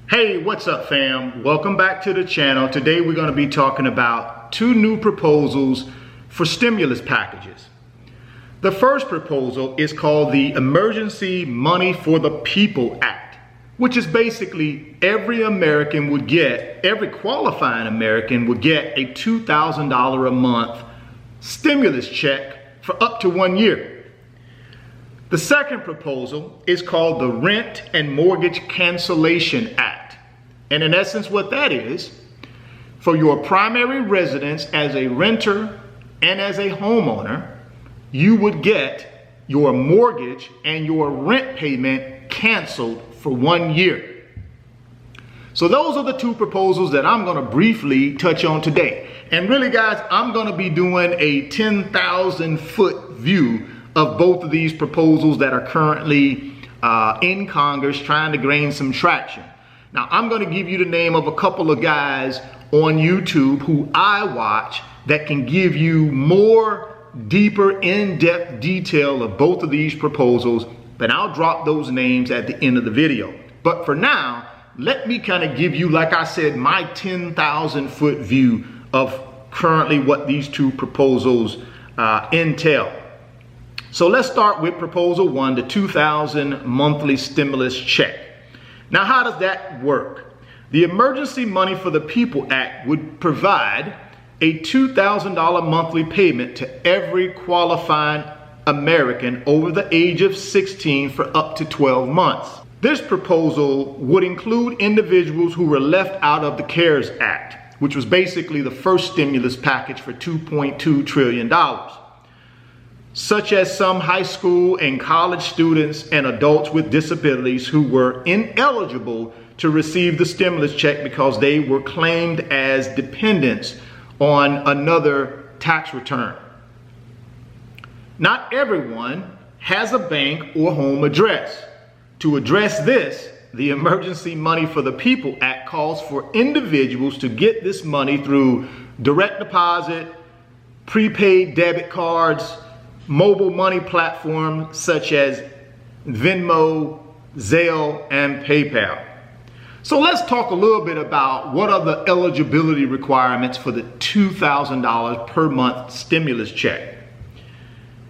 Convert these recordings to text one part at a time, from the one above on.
Hey, what's up fam? Welcome back to the channel. Today we're going to be talking about two new proposals for stimulus packages. The first proposal is called the Emergency Money for the People Act, which is basically every qualifying American would get a $2,000 a month stimulus check for up to 1 year. The second proposal is called the Rent and Mortgage Cancellation Act. And in essence, what that is, for your primary residence as a renter and as a homeowner, you would get your mortgage and your rent payment canceled for 1 year. So those are the two proposals that I'm going to briefly touch on today. And really, guys, I'm going to be doing a 10,000 foot view of both of these proposals that are currently in Congress trying to gain some traction. Now, I'm going to give you the name of a couple of guys on YouTube who I watch that can give you more deeper, in-depth detail of both of these proposals, but I'll drop those names at the end of the video. But for now, let me kind of give you, like I said, my 10,000 foot view of currently what these two proposals entail. So let's start with proposal one, the 2,000 monthly stimulus check. Now, how does that work? The Emergency Money for the People Act would provide a $2,000 monthly payment to every qualifying American over the age of 16 for up to 12 months. This proposal would include individuals who were left out of the CARES Act, which was basically the first stimulus package for $2.2 trillion. Such as some high school and college students and adults with disabilities who were ineligible to receive the stimulus check because they were claimed as dependents on another tax return. Not everyone has a bank or home address. To address this, the Emergency Money for the People Act calls for individuals to get this money through direct deposit, prepaid debit cards, mobile money platforms such as Venmo, Zelle, and PayPal. So let's talk a little bit about what are the eligibility requirements for the $2,000 per month stimulus check.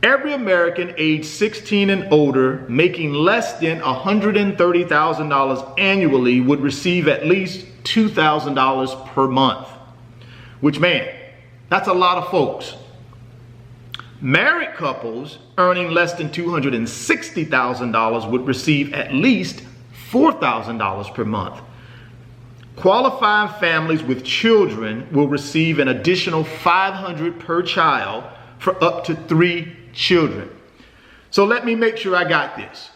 Every American age 16 and older making less than $130,000 annually would receive at least $2,000 per month, which, man, that's a lot of folks. Married couples earning less than $260,000 would receive at least $4,000 per month. Qualifying families with children will receive an additional $500 per child for up to 3 children. So let me make sure I got this.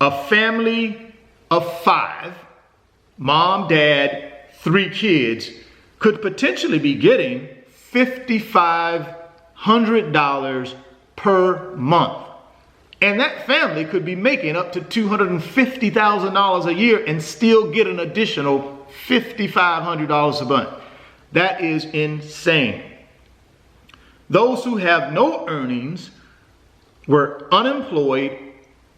A family of 5, mom, dad, 3 kids, could potentially be getting $5,500 per month. And that family could be making up to $250,000 a year and still get an additional $5,500 a month. That is insane. Those who have no earnings, were unemployed,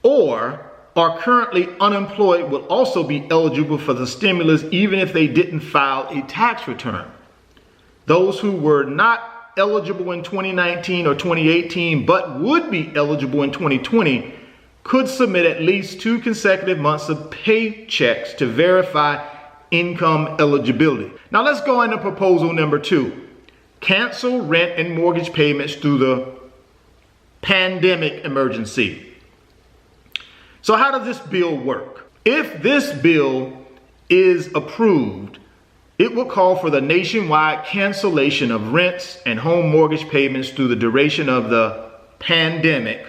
or are currently unemployed will also be eligible for the stimulus even if they didn't file a tax return. Those who were not eligible in 2019 or 2018 but would be eligible in 2020 could submit at least 2 consecutive months of paychecks to verify income eligibility. Now let's go into proposal number 2. Cancel rent and mortgage payments through the pandemic emergency. So how does this bill work? If this bill is approved, it will call for the nationwide cancellation of rents and home mortgage payments through the duration of the pandemic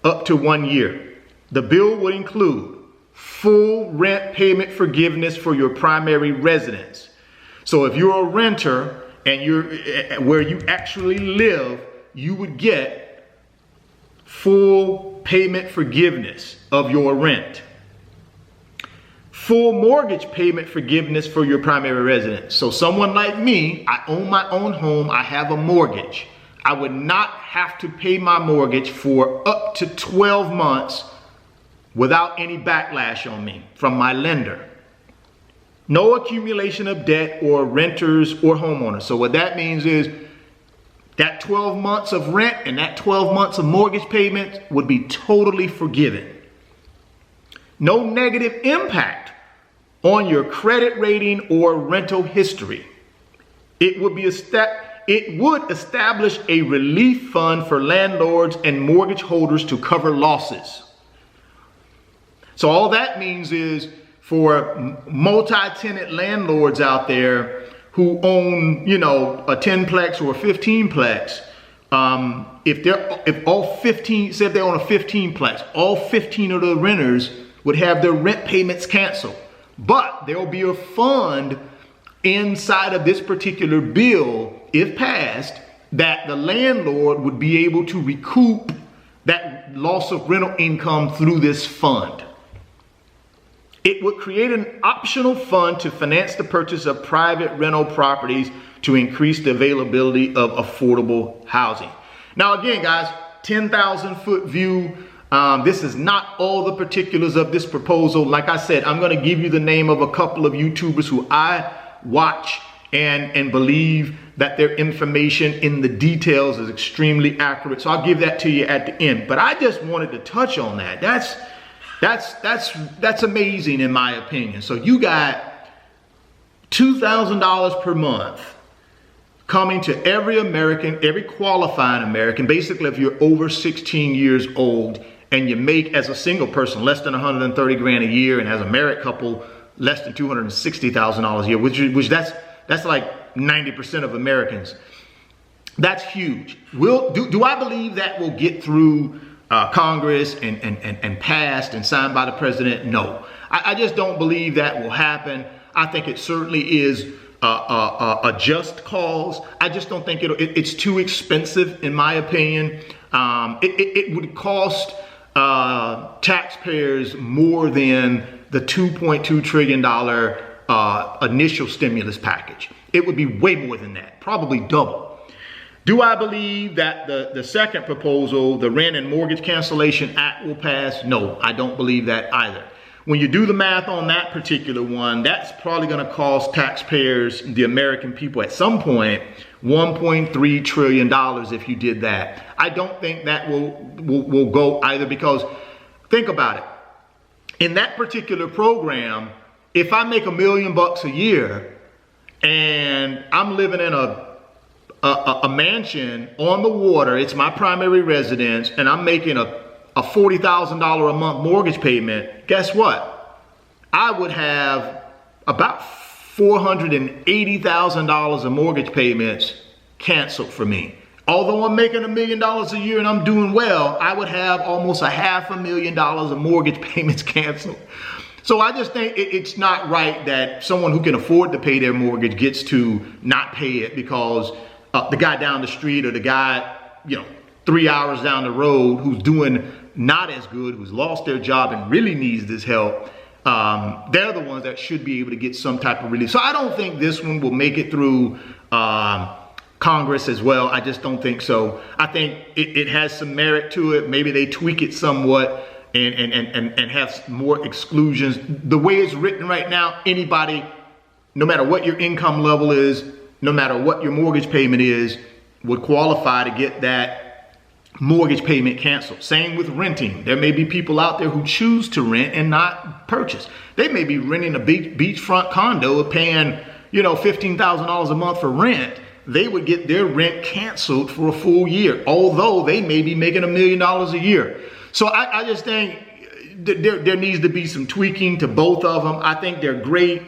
up to 1 year. The bill would include full rent payment forgiveness for your primary residence. So if you're a renter and where you actually live, you would get full payment forgiveness of your rent. Full mortgage payment forgiveness for your primary residence. So someone like me, I own my own home, I have a mortgage. I would not have to pay my mortgage for up to 12 months without any backlash on me from my lender. No accumulation of debt or renters or homeowners. So what that means is that 12 months of rent and that 12 months of mortgage payment would be totally forgiven. No negative impact on your credit rating or rental history. It would establish a relief fund for landlords and mortgage holders to cover losses. So all that means is for multi-tenant landlords out there who own, a 10-plex or a 15-plex, if all 15, say if they own a 15-plex, all 15 of the renters would have their rent payments canceled. But there will be a fund inside of this particular bill, if passed, that the landlord would be able to recoup that loss of rental income through this fund. It would create an optional fund to finance the purchase of private rental properties to increase the availability of affordable housing. Now again, guys, 10,000 foot view. This is not all the particulars of this proposal. Like I said, I'm going to give you the name of a couple of YouTubers who I watch and believe that their information in the details is extremely accurate. So I'll give that to you at the end. But I just wanted to touch on that. That's amazing in my opinion. So you got $2,000 per month coming to every American, every qualifying American. Basically, if you're over 16 years old and you make as a single person less than 130 grand a year, and as a married couple less than $260,000 a year, which that's like 90% of Americans. That's huge. Do I believe that will get through Congress and passed and signed by the president? No, I just don't believe that will happen. I think it certainly is a just cause. I just don't think it's too expensive, in my opinion. It would cost taxpayers more than the $2.2 trillion initial stimulus package. It would be way more than that, probably double. Do I believe that the second proposal, the Rent and Mortgage Cancellation Act, will pass? No, I don't believe that either. When you do the math on that particular one, that's probably going to cost taxpayers, the American people, at some point, $1.3 trillion if you did that. I don't think that will go either, because think about it. In that particular program, if I make $1 million a year and I'm living in a mansion on the water, it's my primary residence, and I'm making a $40,000 a month mortgage payment, guess what? I would have about $480,000 of mortgage payments canceled for me. Although I'm making $1 million a year and I'm doing well, I would have almost $500,000 of mortgage payments canceled. So I just think it's not right that someone who can afford to pay their mortgage gets to not pay it because the guy down the street, or the guy, 3 hours down the road, who's doing not as good, who's lost their job and really needs this help, they're the ones that should be able to get some type of relief. So I don't think this one will make it through Congress as well. I just don't think so. I think it has some merit to it. Maybe they tweak it somewhat and have more exclusions. The way it's written right now, anybody, no matter what your income level is, no matter what your mortgage payment is, would qualify to get that mortgage payment canceled. Same with renting. There may be people out there who choose to rent and not purchase. They may be renting a beachfront condo paying, $15,000 a month for rent. They would get their rent canceled for a full year, although they may be making $1 million a year. So I just think there needs to be some tweaking to both of them. I think they're great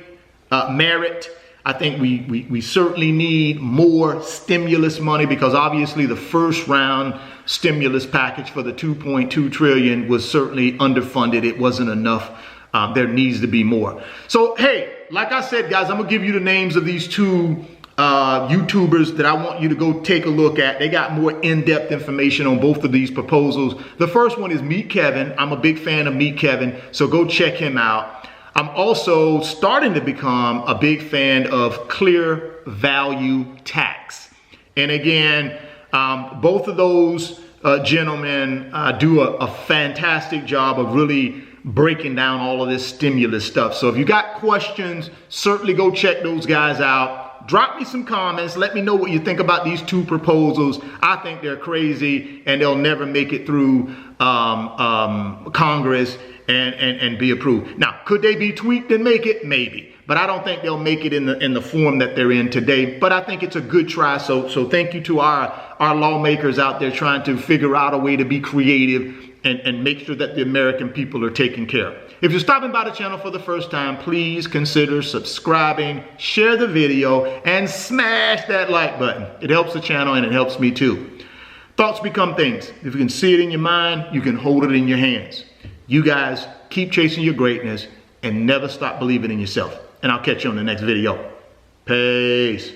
merit. I think we certainly need more stimulus money, because obviously the first round stimulus package for the $2.2 trillion was certainly underfunded. It wasn't enough. There needs to be more. So, hey, like I said, guys, I'm going to give you the names of these two YouTubers that I want you to go take a look at. They got more in-depth information on both of these proposals. The first one is Meet Kevin. I'm a big fan of Meet Kevin, so go check him out. I'm also starting to become a big fan of Clear Value Tax. And again, both of those gentlemen do a fantastic job of really breaking down all of this stimulus stuff. So if you got questions, certainly go check those guys out. Drop me some comments. Let me know what you think about these two proposals. I think they're crazy and they'll never make it through Congress and be approved. Now, could they be tweaked and make it? Maybe. But I don't think they'll make it in the form that they're in today. But I think it's a good try. So thank you to our lawmakers out there trying to figure out a way to be creative and make sure that the American people are taken care of. If you're stopping by the channel for the first time, please consider subscribing, share the video, and smash that like button. It helps the channel and it helps me too. Thoughts become things. If you can see it in your mind, you can hold it in your hands. You guys keep chasing your greatness and never stop believing in yourself. And I'll catch you on the next video. Peace.